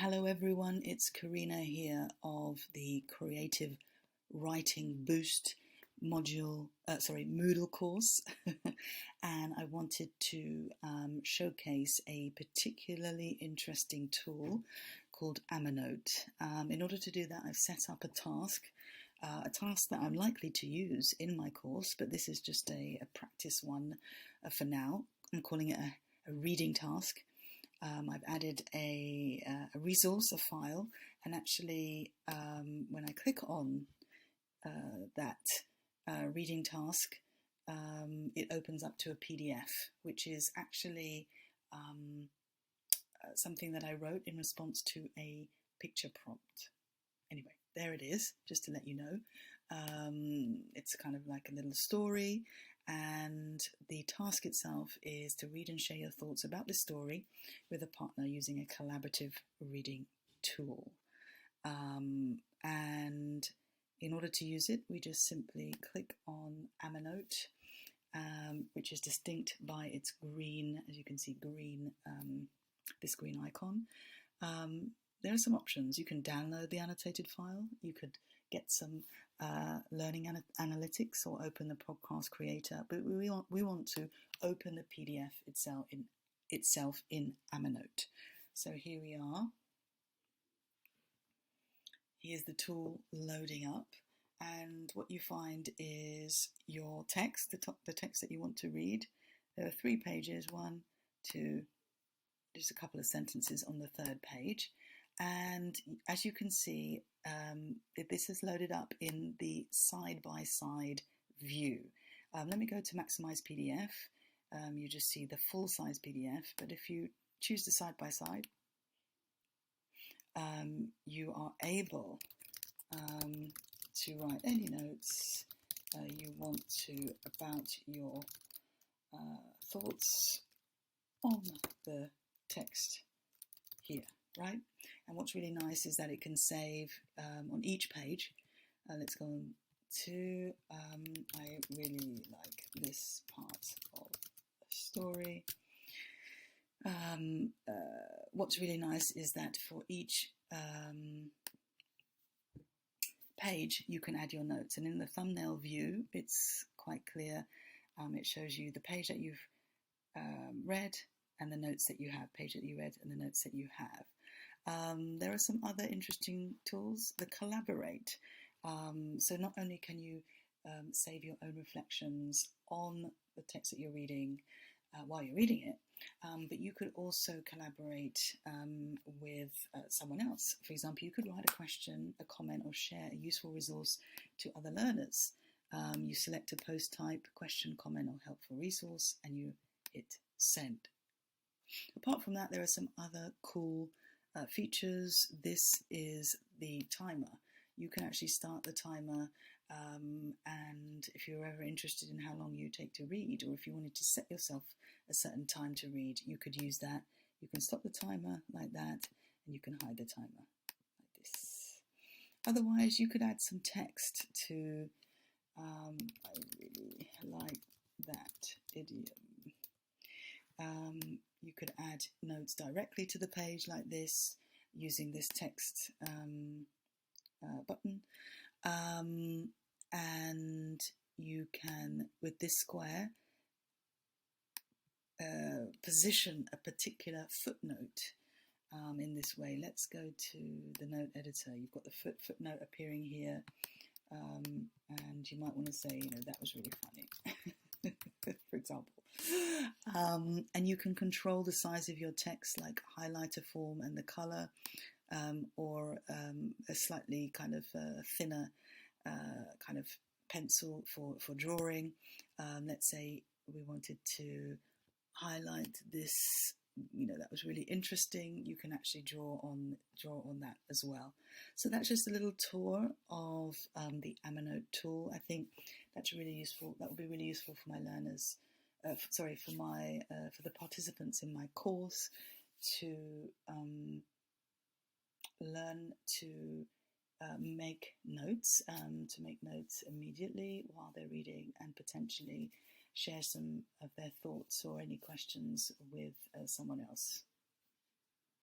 Hello everyone, it's Karina here of the Creative Writing Boost Moodle course. And I wanted to showcase a particularly interesting tool called Amanote. In order to do that, I've set up a task that I'm likely to use in my course, but this is just a practice one for now. I'm calling it a reading task. I've added a resource, a file, and actually when I click on that reading task, it opens up to a PDF, which is actually something that I wrote in response to a picture prompt. Anyway, there it is, just to let you know. It's kind of like a little story, and the task itself is to read and share your thoughts about the story with a partner using a collaborative reading tool. And in order to use it, we just simply click on Amanote, which is distinct by its green, as you can see, this green icon. There are some options. You can download the annotated file. You could get some learning analytics or open the podcast creator, but we want to open the PDF itself in Amanote. So here we are. Here's the tool loading up, and what you find is your text, the text that you want to read. There are 3 pages, 1, 2, just a couple of sentences on the 3rd page. And as you can see, this is loaded up in the side-by-side view. Let me go to Maximize PDF. You just see the full-size PDF, but if you choose the side-by-side, you are able to write any notes you want to about your thoughts on the text here, right? And what's really nice is that it can save on each page. Let's go on to, I really like this part of the story. What's really nice is that for each page you can add your notes, and in the thumbnail view it's quite clear. It shows you the page that you've read and the notes that you have, page that you read and the notes that you have. There are some other interesting tools, the Collaborate. So not only can you save your own reflections on the text that you're reading while you're reading it, but you could also collaborate with someone else. For example, you could write a question, a comment, or share a useful resource to other learners. You select a post type, question, comment, or helpful resource, and you hit send. Apart from that, there are some other cool features. This is the timer. You can actually start the timer, and if you're ever interested in how long you take to read, or if you wanted to set yourself a certain time to read, you could use that. You can stop the timer like that, and you can hide the timer like this. Otherwise, you could add some text to, I really like that idiom. You could add notes directly to the page like this using this text button, and you can, with this square, position a particular footnote in this way. Let's go to the note editor. You've got the footnote appearing here, and you might want to say, that was really funny. For example, and you can control the size of your text, like highlighter form and the color, or a slightly kind of thinner kind of pencil for drawing. Let's say we wanted to highlight this, that was really interesting. You can actually draw on that as well. So that's just a little tour of the Amanote tool. I think that's really useful. That will be really useful for my learners. For the participants in my course to learn to make notes immediately while they're reading, and potentially share some of their thoughts or any questions with someone else.